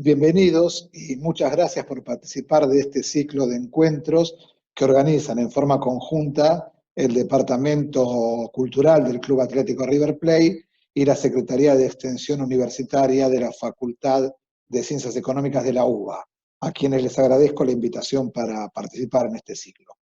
Bienvenidos y muchas gracias por participar de este ciclo de encuentros que organizan en forma conjunta el Departamento Cultural del Club Atlético River Plate y la Secretaría de Extensión Universitaria de la Facultad de Ciencias Económicas de la UBA, a quienes les agradezco la invitación para participar en este ciclo.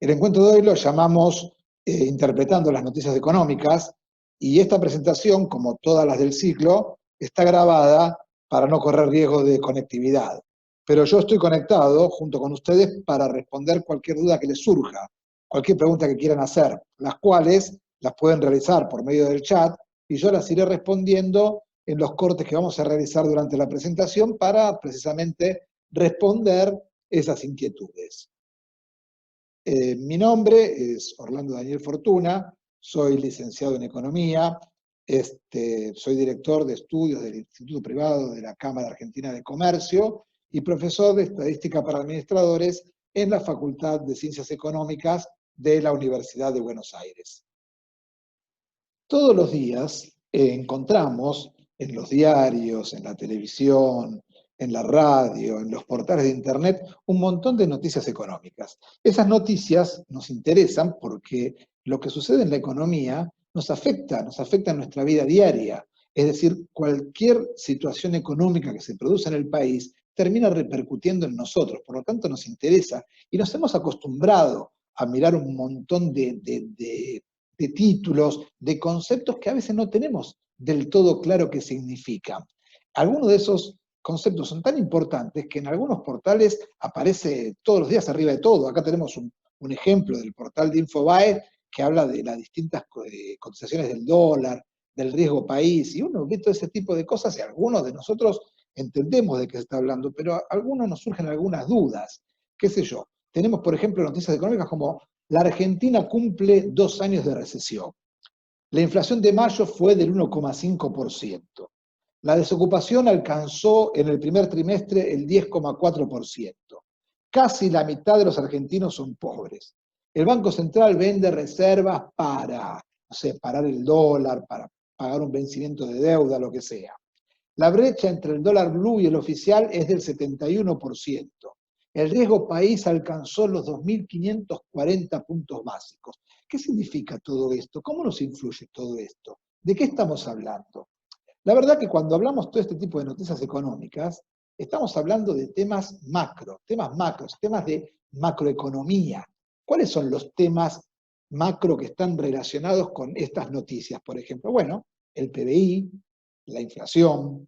El encuentro de hoy lo llamamos Interpretando las Noticias Económicas, y esta presentación, como todas las del ciclo, está grabada para no correr riesgo de conectividad. Pero yo estoy conectado junto con ustedes para responder cualquier duda que les surja, cualquier pregunta que quieran hacer, las cuales las pueden realizar por medio del chat y yo las iré respondiendo en los cortes que vamos a realizar durante la presentación para precisamente responder esas inquietudes. Mi nombre es Orlando Daniel Fortuna, soy licenciado en Economía, soy director de estudios del Instituto Privado de la Cámara Argentina de Comercio y profesor de Estadística para Administradores en la Facultad de Ciencias Económicas de la Universidad de Buenos Aires. Todos los días encontramos en los diarios, en la televisión, en la radio, en los portales de internet, un montón de noticias económicas. Esas noticias nos interesan porque lo que sucede en la economía nos afecta en nuestra vida diaria. Es decir, cualquier situación económica que se produce en el país termina repercutiendo en nosotros, por lo tanto nos interesa y nos hemos acostumbrado a mirar un montón de títulos, de conceptos que a veces no tenemos del todo claro qué significan. Algunos de esos conceptos son tan importantes que en algunos portales aparece todos los días arriba de todo. Acá tenemos un ejemplo del portal de Infobae que habla de las distintas cotizaciones del dólar, del riesgo país, y uno ve todo ese tipo de cosas y algunos de nosotros entendemos de qué se está hablando, pero a algunos nos surgen algunas dudas. ¿Qué sé yo? Tenemos, por ejemplo, noticias económicas como la Argentina cumple 2 años de recesión. La inflación de mayo fue del 1,5%. La desocupación alcanzó en el primer trimestre el 10,4%. Casi la mitad de los argentinos son pobres. El Banco Central vende reservas para, no sé, parar el dólar, para pagar un vencimiento de deuda, lo que sea. La brecha entre el dólar blue y el oficial es del 71%. El riesgo país alcanzó los 2.540 puntos básicos. ¿Qué significa todo esto? ¿Cómo nos influye todo esto? ¿De qué estamos hablando? La verdad que cuando hablamos todo este tipo de noticias económicas, estamos hablando de temas macros, temas de macroeconomía. ¿Cuáles son los temas macro que están relacionados con estas noticias, por ejemplo? Bueno, el PBI, la inflación,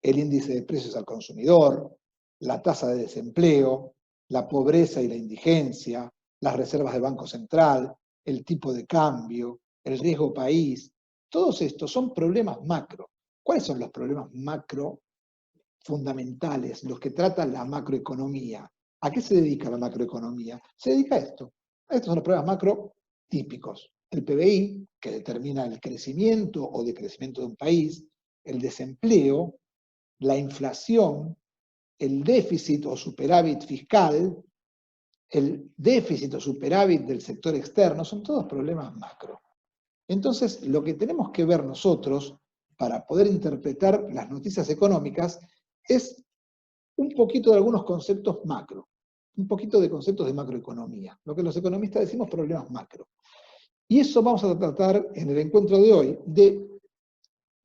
el índice de precios al consumidor, la tasa de desempleo, la pobreza y la indigencia, las reservas del Banco Central, el tipo de cambio, el riesgo país. Todos estos son problemas macro. ¿Cuáles son los problemas macro fundamentales, los que trata la macroeconomía? ¿A qué se dedica la macroeconomía? Se dedica a esto. Estos son los problemas macro típicos. El PBI, que determina el crecimiento o decrecimiento de un país, el desempleo, la inflación, el déficit o superávit fiscal, el déficit o superávit del sector externo, son todos problemas macro. Entonces, lo que tenemos que ver nosotros para poder interpretar las noticias económicas es un poquito de algunos conceptos macro, un poquito de conceptos de macroeconomía, lo que los economistas decimos problemas macro. Y eso vamos a tratar en el encuentro de hoy, de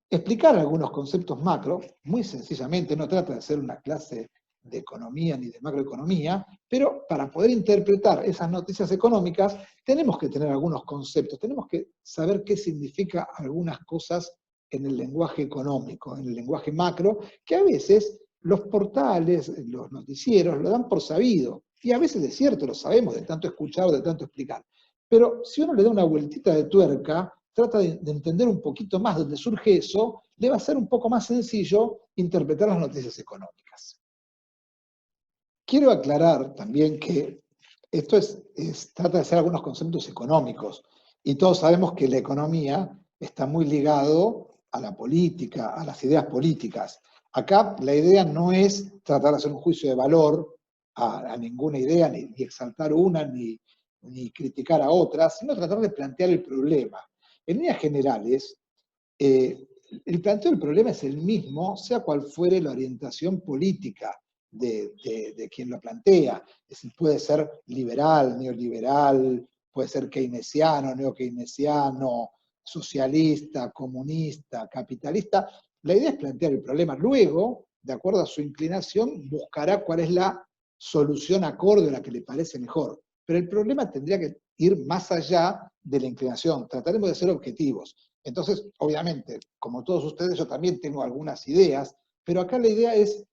explicar algunos conceptos macro, muy sencillamente, no trata de ser una clase de economía ni de macroeconomía, pero para poder interpretar esas noticias económicas tenemos que tener algunos conceptos, tenemos que saber qué significa algunas cosas en el lenguaje económico, en el lenguaje macro, que a veces los portales, los noticieros lo dan por sabido, y a veces es cierto, lo sabemos de tanto escuchar o de tanto explicar, pero si uno le da una vueltita de tuerca, trata de entender un poquito más dónde surge eso, le va a ser un poco más sencillo interpretar las noticias económicas. Quiero aclarar también que esto trata de hacer algunos conceptos económicos, y todos sabemos que la economía está muy ligado a la política, a las ideas políticas. Acá la idea no es tratar de hacer un juicio de valor a ninguna idea, ni exaltar una, ni criticar a otras, sino tratar de plantear el problema. En líneas generales, el planteo del problema es el mismo, sea cual fuere la orientación política de quien lo plantea. Es decir, puede ser liberal, neoliberal, puede ser keynesiano, neokeynesiano, socialista, comunista, capitalista. La idea es plantear el problema. Luego, de acuerdo a su inclinación, buscará cuál es la solución acorde a la que le parece mejor. Pero el problema tendría que ir más allá de la inclinación. Trataremos de ser objetivos. Entonces, obviamente, como todos ustedes, yo también tengo algunas ideas, pero acá la idea es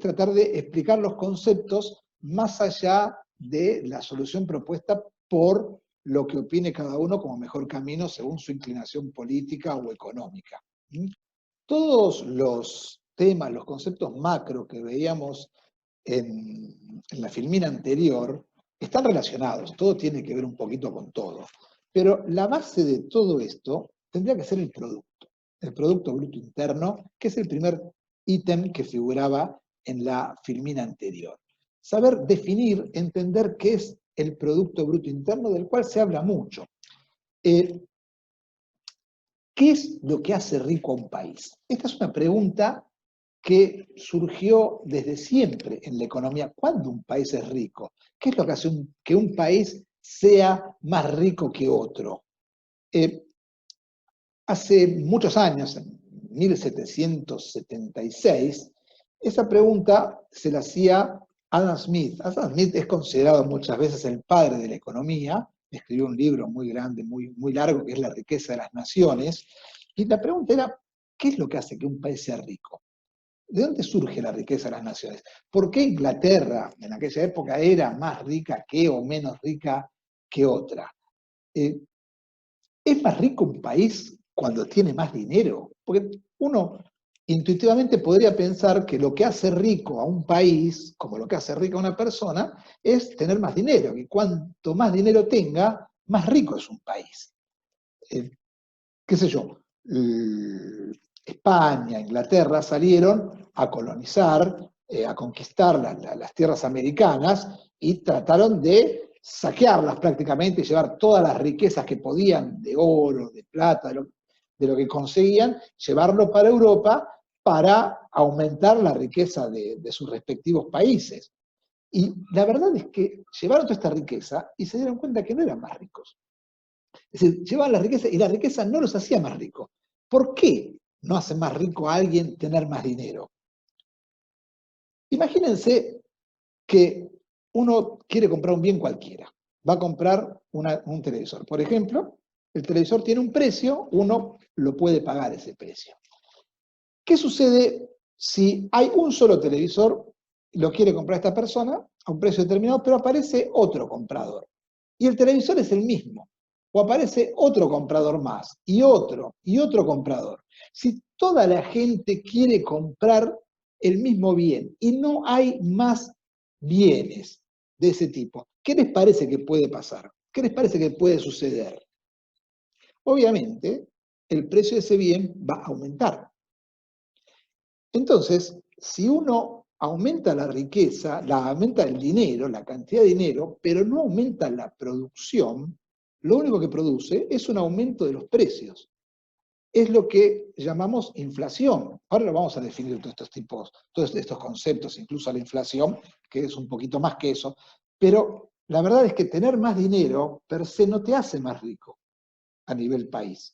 tratar de explicar los conceptos más allá de la solución propuesta por lo que opine cada uno como mejor camino según su inclinación política o económica. Todos los temas, los conceptos macro que veíamos en la filmina anterior están relacionados, todo tiene que ver un poquito con todo. Pero la base de todo esto tendría que ser el Producto Bruto Interno, que es el primer ítem que figuraba en la filmina anterior. Saber definir, entender qué es el Producto Bruto Interno, del cual se habla mucho. ¿Qué es lo que hace rico a un país? Esta es una pregunta que surgió desde siempre en la economía. ¿Cuándo un país es rico? ¿Qué es lo que hace que un país sea más rico que otro? Hace muchos años, en 1776, esa pregunta se la hacía Adam Smith. Adam Smith es considerado muchas veces el padre de la economía, escribió un libro muy grande, muy largo, que es La riqueza de las naciones, y la pregunta era, ¿qué es lo que hace que un país sea rico? ¿De dónde surge la riqueza de las naciones? ¿Por qué Inglaterra en aquella época era más rica que o menos rica que otra? ¿Es más rico un país cuando tiene más dinero? Porque uno intuitivamente podría pensar que lo que hace rico a un país, como lo que hace rico a una persona, es tener más dinero, y cuanto más dinero tenga, más rico es un país. ¿Qué sé yo? España, Inglaterra salieron a colonizar, a conquistar las tierras americanas y trataron de saquearlas prácticamente y llevar todas las riquezas que podían de oro, de plata, de lo que conseguían, llevarlo para Europa para aumentar la riqueza de sus respectivos países. Y la verdad es que llevaron toda esta riqueza y se dieron cuenta que no eran más ricos. Es decir, llevaban la riqueza y la riqueza no los hacía más ricos. ¿Por qué no hace más rico a alguien tener más dinero? Imagínense que uno quiere comprar un bien cualquiera. Va a comprar un televisor. Por ejemplo, el televisor tiene un precio, uno lo puede pagar ese precio. ¿Qué sucede si hay un solo televisor, lo quiere comprar esta persona a un precio determinado, pero aparece otro comprador? Y el televisor es el mismo. O aparece otro comprador más, y otro comprador. Si toda la gente quiere comprar el mismo bien y no hay más bienes de ese tipo, ¿qué les parece que puede pasar? ¿Qué les parece que puede suceder? Obviamente, el precio de ese bien va a aumentar. Entonces, si uno aumenta la riqueza, aumenta el dinero, la cantidad de dinero, pero no aumenta la producción, lo único que produce es un aumento de los precios. Es lo que llamamos inflación. Ahora lo vamos a definir todos estos conceptos, incluso la inflación, que es un poquito más que eso, pero la verdad es que tener más dinero per se no te hace más rico a nivel país.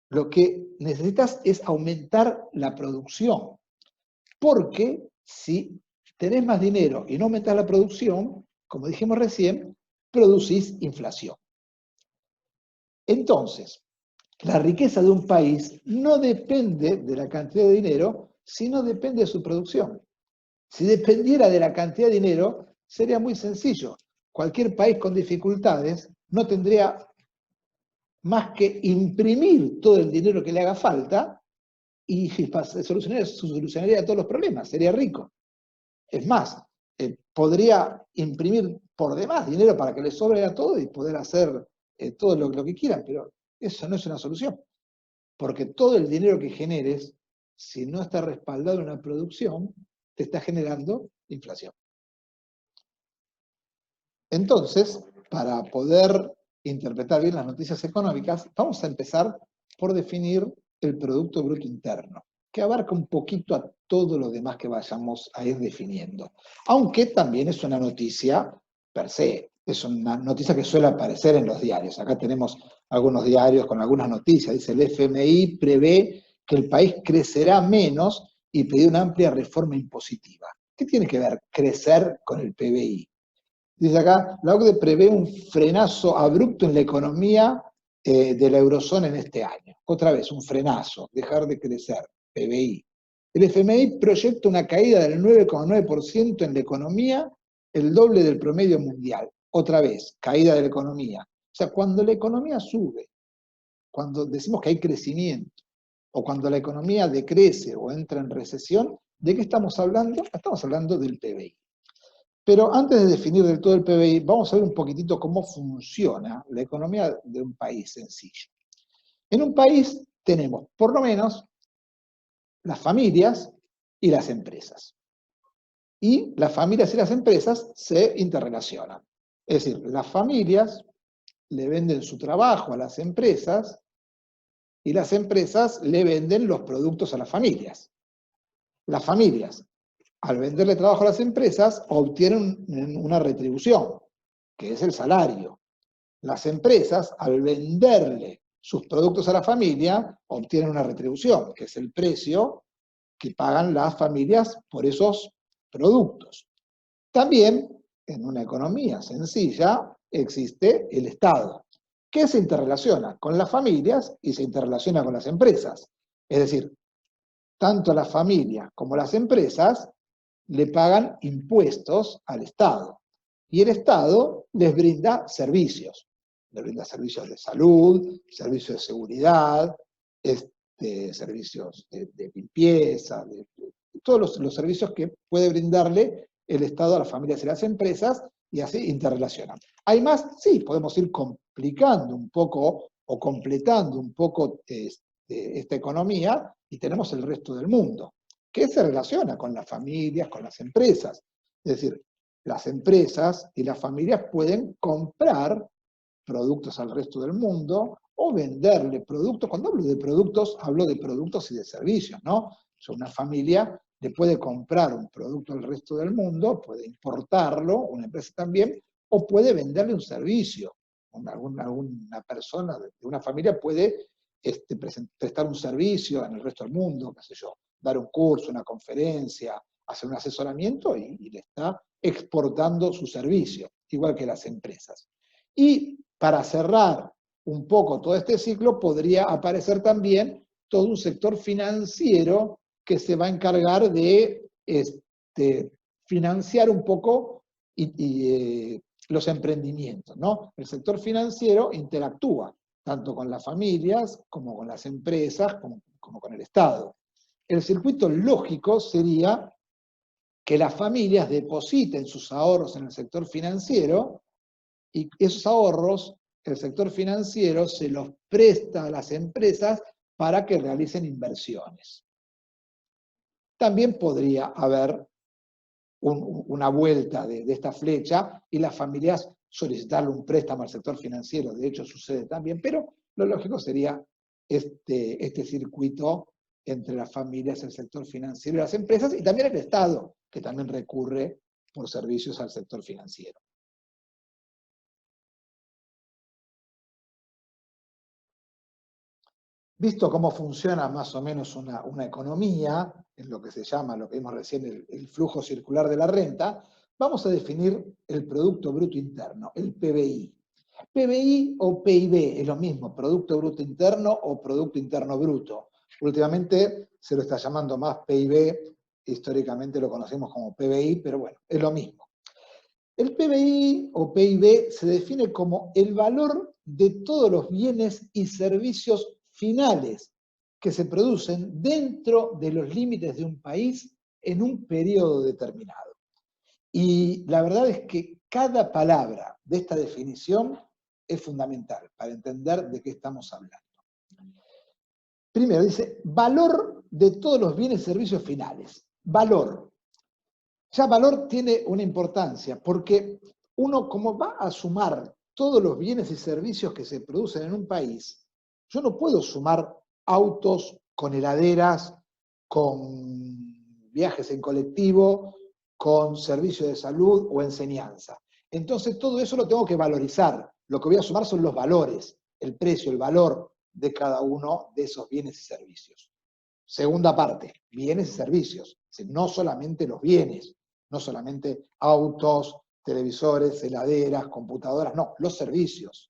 Lo que necesitas es aumentar la producción. Porque si tenés más dinero y no aumentás la producción, como dijimos recién, producís inflación. Entonces, la riqueza de un país no depende de la cantidad de dinero, sino depende de su producción. Si dependiera de la cantidad de dinero, sería muy sencillo. Cualquier país con dificultades no tendría más que imprimir todo el dinero que le haga falta y solucionaría todos los problemas, sería rico. Es más, podría imprimir por demás dinero para que le sobre a todo y poder hacer todo lo que quieran, pero eso no es una solución. Porque todo el dinero que generes, si no está respaldado en la producción, te está generando inflación. Entonces, para poder interpretar bien las noticias económicas, vamos a empezar por definir el Producto Bruto Interno, que abarca un poquito a todo lo demás que vayamos a ir definiendo. Aunque también es una noticia per se, es una noticia que suele aparecer en los diarios. Acá tenemos algunos diarios con algunas noticias. Dice, el FMI prevé que el país crecerá menos y pide una amplia reforma impositiva. ¿Qué tiene que ver crecer con el PBI? Dice acá, la OCDE prevé un frenazo abrupto en la economía de la eurozona en este año. Otra vez, un frenazo, dejar de crecer, PBI. El FMI proyecta una caída del 9,9% en la economía, el doble del promedio mundial. Otra vez, caída de la economía. O sea, cuando la economía sube, cuando decimos que hay crecimiento, o cuando la economía decrece o entra en recesión, ¿de qué estamos hablando? Estamos hablando del PBI. Pero antes de definir del todo el PBI, vamos a ver un poquitito cómo funciona la economía de un país sencillo. En un país tenemos, por lo menos, las familias y las empresas. Y las familias y las empresas se interrelacionan. Es decir, las familias le venden su trabajo a las empresas y las empresas le venden los productos a las familias. Las familias, al venderle trabajo a las empresas, obtienen una retribución, que es el salario. Las empresas, al venderle sus productos a la familia, obtienen una retribución, que es el precio que pagan las familias por esos productos. También, en una economía sencilla, existe el Estado, que se interrelaciona con las familias y se interrelaciona con las empresas. Es decir, tanto las familias como las empresas le pagan impuestos al Estado. Y el Estado les brinda servicios. Les brinda servicios de salud, servicios de seguridad, servicios de limpieza, todos los servicios que puede brindarle el Estado a las familias y las empresas, y así interrelacionan. ¿Hay más? Sí, podemos ir complicando un poco o completando un poco esta economía, y tenemos el resto del mundo, que se relaciona con las familias, con las empresas. Es decir, las empresas y las familias pueden comprar productos al resto del mundo o venderle productos. Cuando hablo de productos, hablo de productos y de servicios, ¿no? O sea, una familia le puede comprar un producto al resto del mundo, puede importarlo, una empresa también, o puede venderle un servicio. Alguna persona de una familia puede prestar un servicio en el resto del mundo, qué sé yo, dar un curso, una conferencia, hacer un asesoramiento y le está exportando su servicio, igual que las empresas. Y para cerrar un poco todo este ciclo, podría aparecer también todo un sector financiero que se va a encargar de financiar un poco los emprendimientos, ¿no? El sector financiero interactúa tanto con las familias como con las empresas, como con el Estado. El circuito lógico sería que las familias depositen sus ahorros en el sector financiero y esos ahorros, el sector financiero se los presta a las empresas para que realicen inversiones. También podría haber una vuelta de esta flecha y las familias solicitarle un préstamo al sector financiero. De hecho, sucede también, pero lo lógico sería este circuito entre las familias, el sector financiero y las empresas, y también el Estado, que también recurre por servicios al sector financiero. Visto cómo funciona más o menos una economía, en lo que se llama, lo que vimos recién, el flujo circular de la renta, vamos a definir el Producto Bruto Interno, el PBI. PBI o PIB es lo mismo, Producto Bruto Interno o Producto Interno Bruto. Últimamente se lo está llamando más PIB, históricamente lo conocemos como PBI, pero bueno, es lo mismo. El PBI o PIB se define como el valor de todos los bienes y servicios finales que se producen dentro de los límites de un país en un periodo determinado. Y la verdad es que cada palabra de esta definición es fundamental para entender de qué estamos hablando. Primero dice, valor de todos los bienes y servicios finales. Valor. Ya valor tiene una importancia, porque uno, como va a sumar todos los bienes y servicios que se producen en un país, yo no puedo sumar autos, con heladeras, con viajes en colectivo, con servicio de salud o enseñanza. Entonces todo eso lo tengo que valorizar. Lo que voy a sumar son los valores, el precio, el valor de cada uno de esos bienes y servicios. Segunda parte, bienes y servicios. No solamente los bienes, no solamente autos, televisores, heladeras, computadoras, no, los servicios.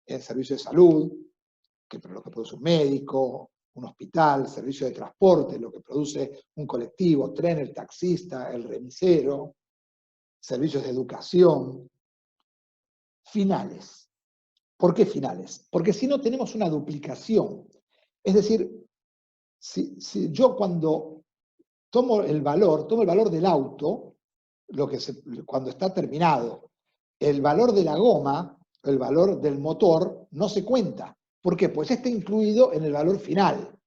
El servicio de salud, que lo que produce un médico, un hospital, servicio de transporte, lo que produce un colectivo, tren, el taxista, el remisero, servicios de educación. Finales. ¿Por qué finales? Porque si no tenemos una duplicación. Es decir, si yo cuando tomo el valor del auto, cuando está terminado, el valor de la goma, el valor del motor, no se cuenta. ¿Por qué? Pues está incluido en el valor final,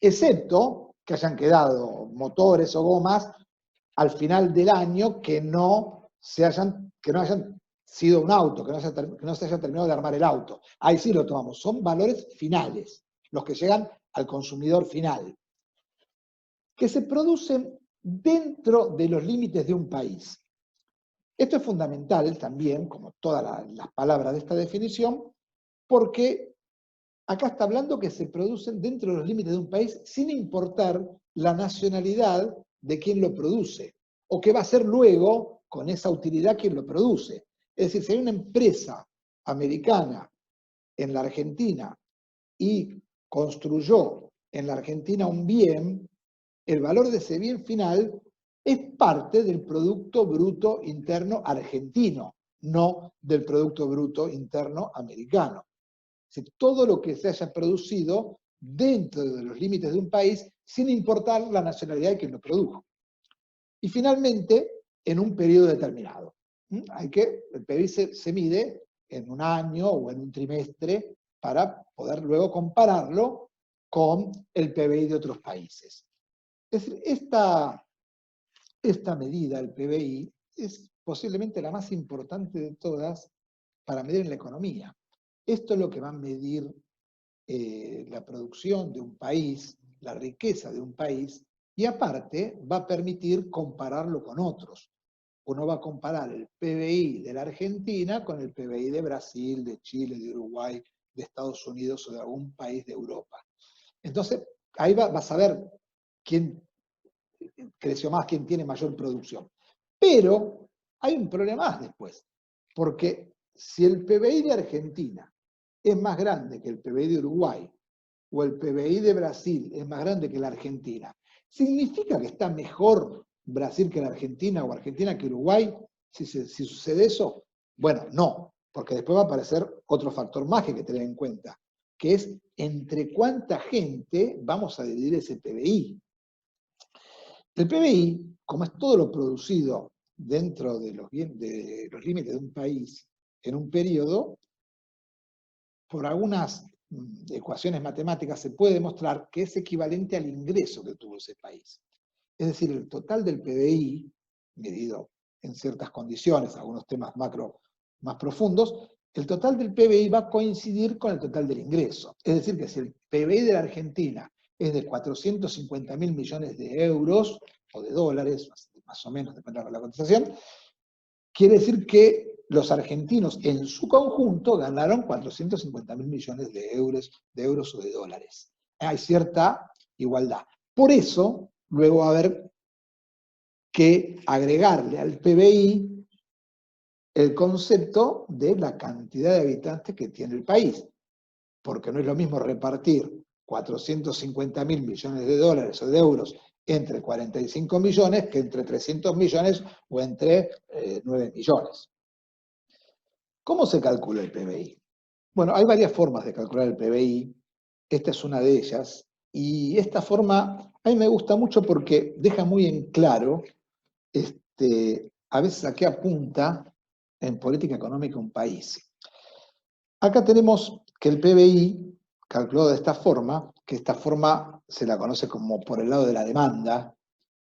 excepto que hayan quedado motores o gomas al final del año que no hayan sido un auto, que no se haya terminado de armar el auto. Ahí sí lo tomamos. Son valores finales, los que llegan al consumidor final, que se producen dentro de los límites de un país. Esto es fundamental también, como todas las palabras de esta definición, porque acá está hablando que se producen dentro de los límites de un país sin importar la nacionalidad de quien lo produce, o qué va a hacer luego con esa utilidad quien lo produce. Es decir, si hay una empresa americana en la Argentina y construyó en la Argentina un bien, el valor de ese bien final es parte del Producto Bruto Interno argentino, no del Producto Bruto Interno americano. Todo lo que se haya producido dentro de los límites de un país, sin importar la nacionalidad de quien lo produjo. Y finalmente, en un periodo determinado. El PBI se mide en un año o en un trimestre para poder luego compararlo con el PBI de otros países. Es decir, esta medida, el PBI, es posiblemente la más importante de todas para medir en la economía. Esto es lo que va a medir la producción de un país, la riqueza de un país, y aparte va a permitir compararlo con otros. Uno va a comparar el PBI de la Argentina con el PBI de Brasil, de Chile, de Uruguay, de Estados Unidos o de algún país de Europa. Entonces, ahí vas a ver quién creció más, quién tiene mayor producción. Pero hay un problema más después, porque si el PBI de Argentina es más grande que el PBI de Uruguay, o el PBI de Brasil es más grande que la Argentina, ¿significa que está mejor Brasil que la Argentina o Argentina que Uruguay? Si sucede eso, bueno, no, porque después va a aparecer otro factor más que hay que tener en cuenta, que es entre cuánta gente vamos a dividir ese PBI. El PBI, como es todo lo producido dentro de los límites de un país en un periodo, por algunas ecuaciones matemáticas se puede demostrar que es equivalente al ingreso que tuvo ese país. Es decir, el total del PBI, medido en ciertas condiciones, algunos temas macro más profundos, el total del PBI va a coincidir con el total del ingreso. Es decir, que si el PBI de la Argentina es de 450.000 millones de euros o de dólares, más o menos, depende de la cotización, quiere decir que los argentinos en su conjunto ganaron 450.000 millones de euros o de dólares. Hay cierta igualdad. Por eso, luego va a haber que agregarle al PBI el concepto de la cantidad de habitantes que tiene el país. Porque no es lo mismo repartir 450.000 millones de dólares o de euros entre 45 millones que entre 300 millones o entre 9 millones. ¿Cómo se calcula el PBI? Bueno, hay varias formas de calcular el PBI. Esta es una de ellas. Y esta forma a mí me gusta mucho porque deja muy en claro a veces a qué apunta en política económica un país. Acá tenemos que el PBI, calculado de esta forma, que esta forma se la conoce como por el lado de la demanda,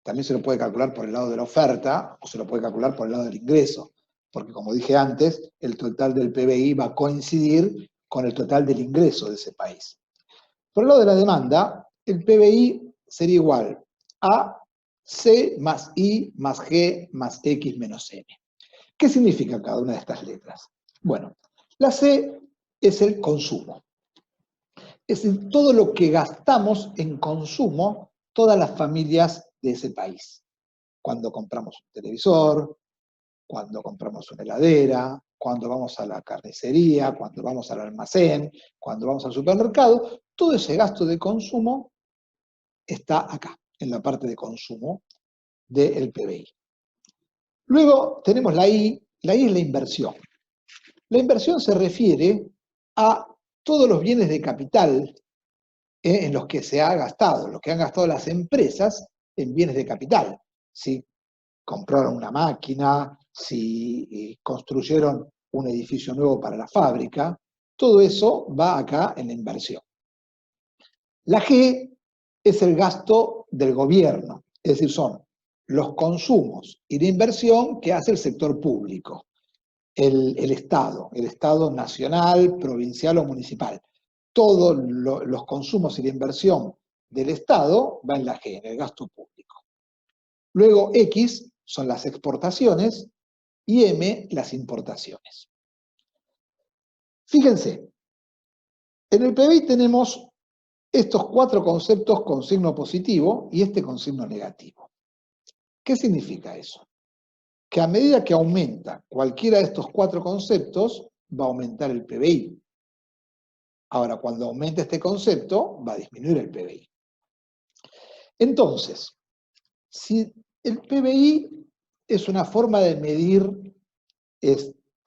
también se lo puede calcular por el lado de la oferta o se lo puede calcular por el lado del ingreso, porque como dije antes, el total del PBI va a coincidir con el total del ingreso de ese país. Por el lado de la demanda, el PBI sería igual a C más I más G más X menos M. ¿Qué significa cada una de estas letras? Bueno, la C es el consumo. Es decir, todo lo que gastamos en consumo todas las familias de ese país. Cuando compramos un televisor, cuando compramos una heladera, cuando vamos a la carnicería, cuando vamos al almacén, cuando vamos al supermercado, todo ese gasto de consumo está acá, en la parte de consumo del PBI. Luego tenemos la I es la inversión. La inversión se refiere a todos los bienes de capital en los que se ha gastado, lo que han gastado las empresas en bienes de capital. Si compraron una máquina, si construyeron un edificio nuevo para la fábrica, todo eso va acá en la inversión. La G es el gasto del gobierno, es decir, son los consumos y la inversión que hace el sector público, el Estado nacional, provincial o municipal. Todos los consumos y la inversión del Estado va en la G, en el gasto público. Luego X son las exportaciones y M las importaciones. Fíjense, en el PBI tenemos estos 4 conceptos con signo positivo y este con signo negativo. ¿Qué significa eso? Que a medida que aumenta cualquiera de estos 4 conceptos, va a aumentar el PBI. Ahora, cuando aumente este concepto, va a disminuir el PBI. Entonces, si el PBI es una forma de medir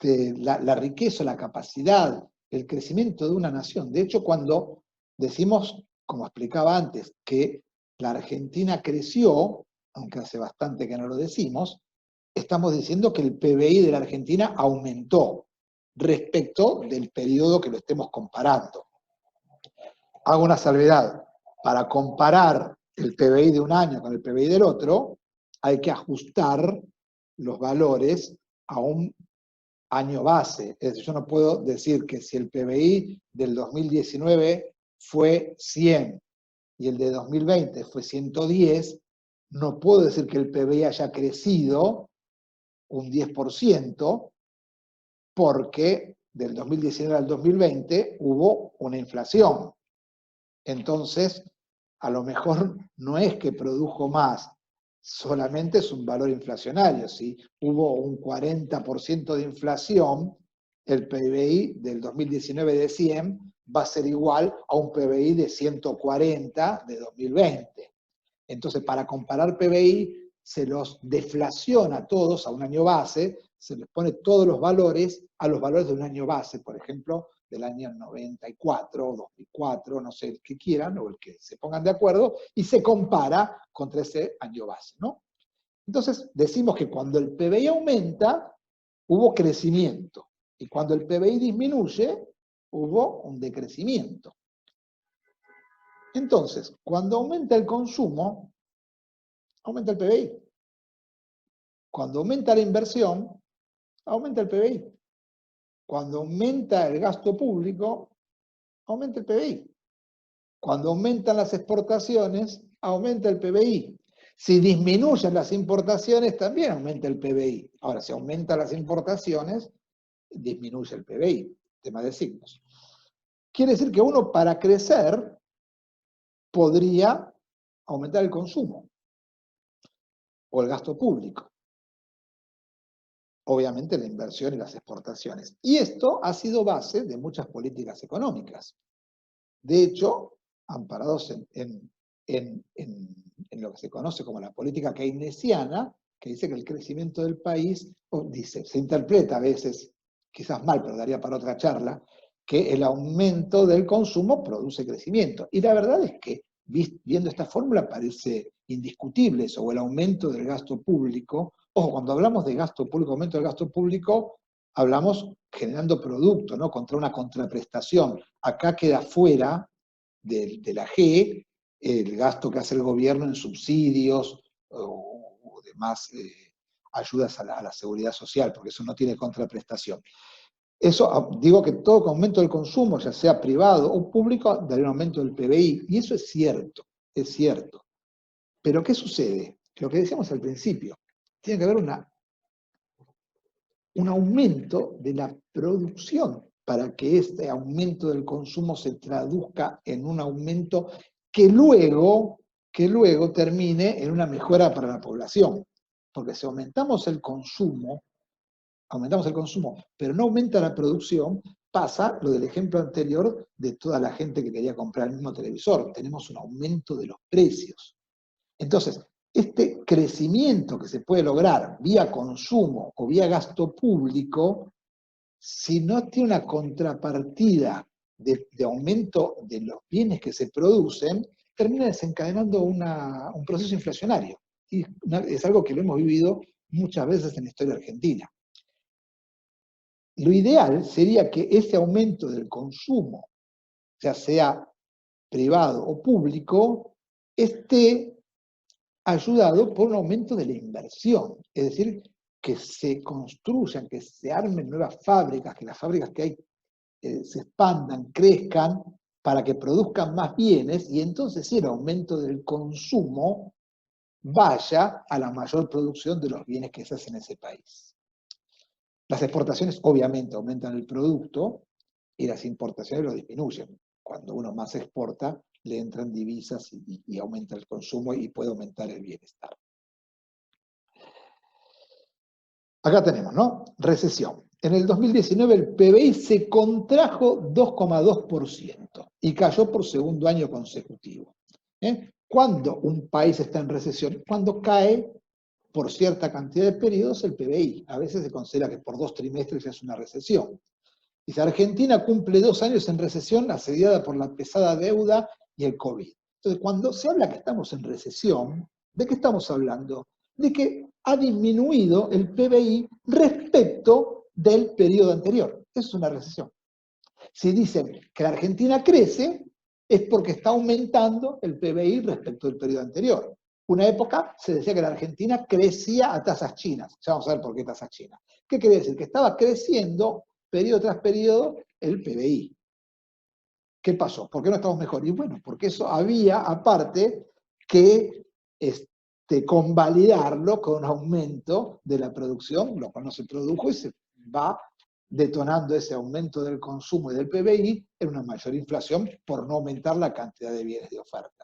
la riqueza, la capacidad, el crecimiento de una nación. De hecho, cuando decimos, como explicaba antes, que la Argentina creció, aunque hace bastante que no lo decimos, estamos diciendo que el PBI de la Argentina aumentó respecto del periodo que lo estemos comparando. Hago una salvedad. Para comparar el PBI de un año con el PBI del otro, hay que ajustar los valores a un año base. Es decir, yo no puedo decir que si el PBI del 2019 fue 100 y el de 2020 fue 110, no puedo decir que el PBI haya crecido un 10%, porque del 2019 al 2020 hubo una inflación. Entonces, a lo mejor no es que produjo más, solamente es un valor inflacionario. Si hubo un 40% de inflación, el PBI del 2019 de 100 va a ser igual a un PBI de 140 de 2020. Entonces, para comparar PBI, se los deflaciona a todos a un año base, se les pone todos los valores a los valores de un año base, por ejemplo, del año 94 o 2004, no sé el que quieran o el que se pongan de acuerdo, y se compara contra ese año base, ¿no? Entonces, decimos que cuando el PBI aumenta, hubo crecimiento, y cuando el PBI disminuye, hubo un decrecimiento. Entonces, cuando aumenta el consumo, aumenta el PBI. Cuando aumenta la inversión, aumenta el PBI. Cuando aumenta el gasto público, aumenta el PBI. Cuando aumentan las exportaciones, aumenta el PBI. Si disminuyen las importaciones, también aumenta el PBI. Ahora, si aumentan las importaciones, disminuye el PBI. Tema de signos. Quiere decir que uno, para crecer, podría aumentar el consumo o el gasto público. Obviamente la inversión y las exportaciones. Y esto ha sido base de muchas políticas económicas. De hecho, amparados en lo que se conoce como la política keynesiana, que dice que el crecimiento del país, se interpreta a veces, quizás mal, pero daría para otra charla, que el aumento del consumo produce crecimiento. Y la verdad es que, viendo esta fórmula, parece indiscutible eso, o el aumento del gasto público. Ojo, cuando hablamos de gasto público, aumento del gasto público, hablamos generando producto, ¿no? Contra una contraprestación. Acá queda fuera de la G el gasto que hace el gobierno en subsidios o demás ayudas a la seguridad social, porque eso no tiene contraprestación. Eso, digo que todo aumento del consumo, ya sea privado o público, daría un aumento del PBI. Y eso es cierto, es cierto. Pero ¿qué sucede? Lo que decíamos al principio, tiene que haber un aumento de la producción para que este aumento del consumo se traduzca en un aumento que luego termine en una mejora para la población. Porque si aumentamos el consumo, pero no aumenta la producción, pasa lo del ejemplo anterior de toda la gente que quería comprar el mismo televisor. Tenemos un aumento de los precios. Entonces, este crecimiento que se puede lograr vía consumo o vía gasto público, si no tiene una contrapartida de aumento de los bienes que se producen, termina desencadenando un proceso inflacionario. Y es algo que lo hemos vivido muchas veces en la historia argentina. Lo ideal sería que ese aumento del consumo, ya sea privado o público, esté ayudado por un aumento de la inversión, es decir, que se construyan, que se armen nuevas fábricas, que las fábricas que hay se expandan, crezcan, para que produzcan más bienes, y entonces sí, el aumento del consumo vaya a la mayor producción de los bienes que se hacen en ese país. Las exportaciones obviamente aumentan el producto y las importaciones lo disminuyen. Cuando uno más exporta, le entran divisas y aumenta el consumo y puede aumentar el bienestar. Acá tenemos, ¿no? Recesión. En el 2019 el PBI se contrajo 2,2% y cayó por segundo año consecutivo. ¿Cuándo un país está en recesión? Cuando cae por cierta cantidad de periodos el PBI. A veces se considera que por 2 trimestres ya es una recesión. Y si Argentina cumple 2 años en recesión, asediada por la pesada deuda y el COVID. Entonces, cuando se habla que estamos en recesión, ¿de qué estamos hablando? De que ha disminuido el PBI respecto del periodo anterior. Eso es una recesión. Si dicen que la Argentina crece, es porque está aumentando el PBI respecto del periodo anterior. Una época se decía que la Argentina crecía a tasas chinas. Ya vamos a ver por qué tasas chinas. ¿Qué quiere decir? Que estaba creciendo periodo tras periodo el PBI. ¿Qué pasó? ¿Por qué no estamos mejor? Y bueno, porque eso había, aparte, que convalidarlo con un aumento de la producción, lo cual no se produjo y se va detonando ese aumento del consumo y del PBI en una mayor inflación por no aumentar la cantidad de bienes de oferta.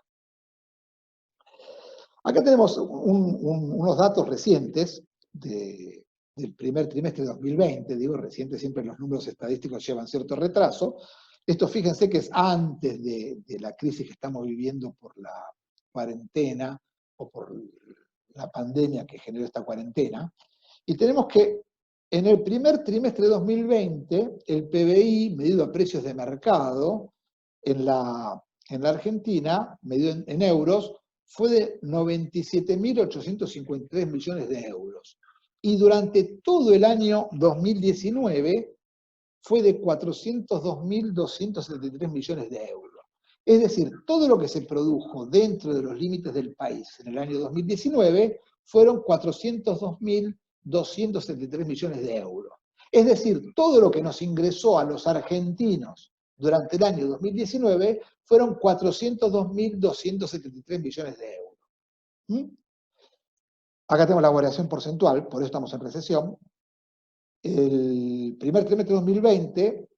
Acá tenemos unos datos recientes del primer trimestre de 2020, digo reciente, siempre los números estadísticos llevan cierto retraso. Esto fíjense que es antes de la crisis que estamos viviendo por la cuarentena o por la pandemia que generó esta cuarentena. Y tenemos que en el primer trimestre de 2020, el PBI, medido a precios de mercado, en la Argentina, medido en euros, fue de 97.853 millones de euros. Y durante todo el año 2019 fue de 402.273 millones de euros. Es decir, todo lo que se produjo dentro de los límites del país en el año 2019 fueron 402.273 millones de euros. Es decir, todo lo que nos ingresó a los argentinos durante el año 2019 fueron 402.273 millones de euros. Acá tenemos la variación porcentual, por eso estamos en recesión. El primer trimestre de 2020,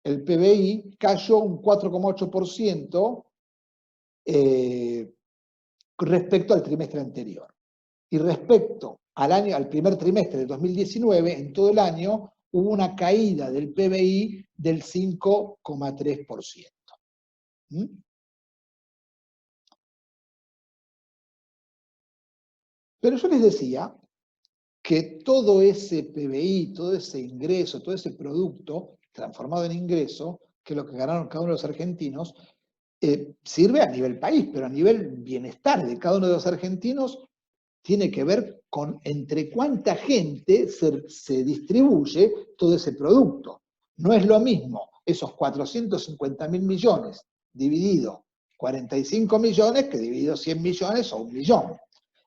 el PBI cayó un 4,8% respecto al trimestre anterior. Y respecto al primer trimestre del 2019, en todo el año, hubo una caída del PBI del 5,3%. Pero yo les decía que todo ese PBI, todo ese ingreso, todo ese producto transformado en ingreso, que es lo que ganaron cada uno de los argentinos, sirve a nivel país, pero a nivel bienestar de cada uno de los argentinos tiene que ver con entre cuánta gente se distribuye todo ese producto. No es lo mismo esos 450.000 millones dividido 45 millones que dividido 100 millones o 1 millón.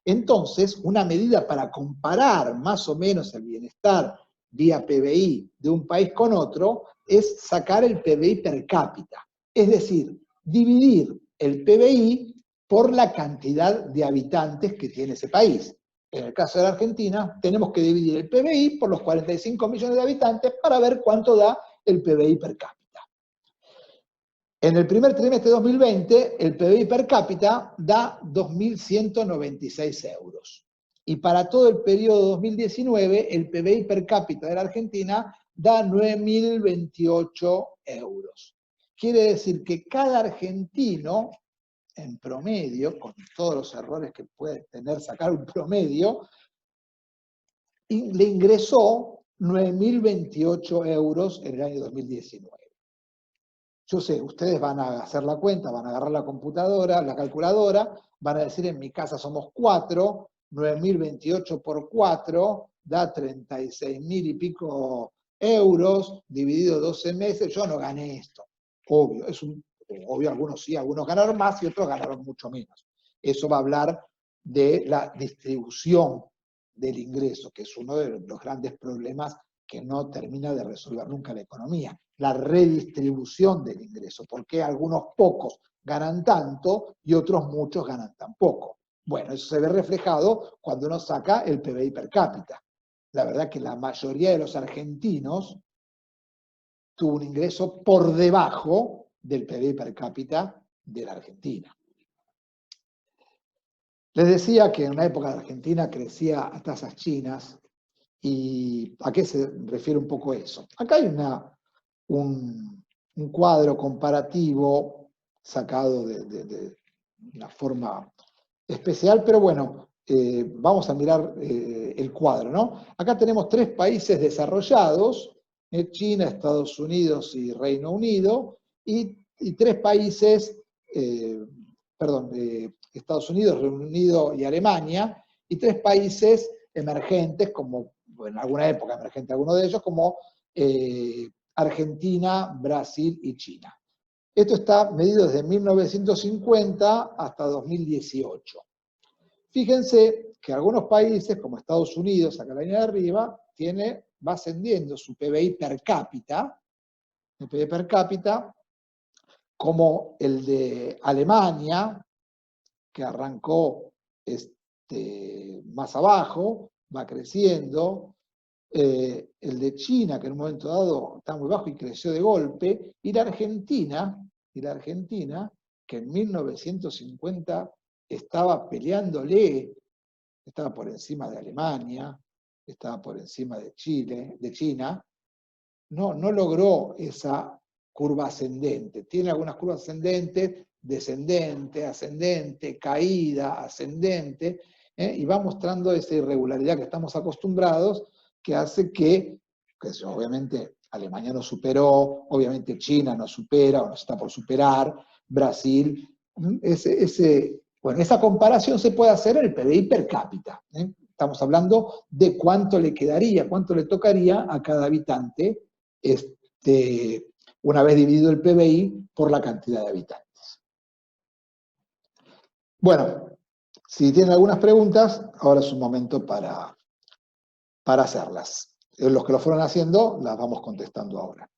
Entonces, una medida para comparar más o menos el bienestar vía PBI de un país con otro es sacar el PBI per cápita. Es decir, dividir el PBI por la cantidad de habitantes que tiene ese país. En el caso de la Argentina, tenemos que dividir el PBI por los 45 millones de habitantes para ver cuánto da el PBI per cápita. En el primer trimestre de 2020, el PBI per cápita da 2.196 euros. Y para todo el periodo 2019, el PBI per cápita de la Argentina da 9.028 euros. Quiere decir que cada argentino, en promedio, con todos los errores que puede tener sacar un promedio, le ingresó 9.028 euros en el año 2019. Yo sé, ustedes van a hacer la cuenta, van a agarrar la computadora, la calculadora, van a decir, en mi casa somos 4, 9.028 por 4 da 36.000 y pico euros, dividido 12 meses, yo no gané esto. Obvio, obvio, algunos sí, algunos ganaron más y otros ganaron mucho menos. Eso va a hablar de la distribución del ingreso, que es uno de los grandes problemas que no termina de resolver nunca la economía. La redistribución del ingreso, porque algunos pocos ganan tanto y otros muchos ganan tan poco. Bueno, eso se ve reflejado cuando uno saca el PBI per cápita. La verdad que la mayoría de los argentinos tuvo un ingreso por debajo del PBI per cápita de la Argentina. Les decía que en una época la Argentina crecía a tasas chinas. ¿Y a qué se refiere un poco eso? Acá hay un cuadro comparativo sacado de una forma especial, pero bueno, vamos a mirar el cuadro, ¿no? Acá tenemos 3 países desarrollados, China, Estados Unidos y Reino Unido, y 3 países, Estados Unidos, Reino Unido y Alemania, y 3 países emergentes, como en alguna época emergente alguno de ellos, como Argentina, Brasil y China. Esto está medido desde 1950 hasta 2018. Fíjense que algunos países, como Estados Unidos, acá en la línea de arriba, va ascendiendo su PBI per cápita, como el de Alemania, que arrancó más abajo, va creciendo, el de China, que en un momento dado está muy bajo y creció de golpe, y la Argentina, que en 1950 estaba peleándole, estaba por encima de Alemania, estaba por encima de China, no logró esa curva ascendente. Tiene algunas curvas ascendentes, descendente, ascendente, caída, ascendente, y va mostrando esa irregularidad que estamos acostumbrados, que hace que obviamente Alemania no superó, obviamente China no supera o no está por superar, Brasil, esa comparación se puede hacer en el PBI per cápita. Estamos hablando de cuánto le quedaría, cuánto le tocaría a cada habitante una vez dividido el PBI por la cantidad de habitantes. Bueno, si tienen algunas preguntas, ahora es un momento para hacerlas. Los que lo fueron haciendo, las vamos contestando ahora.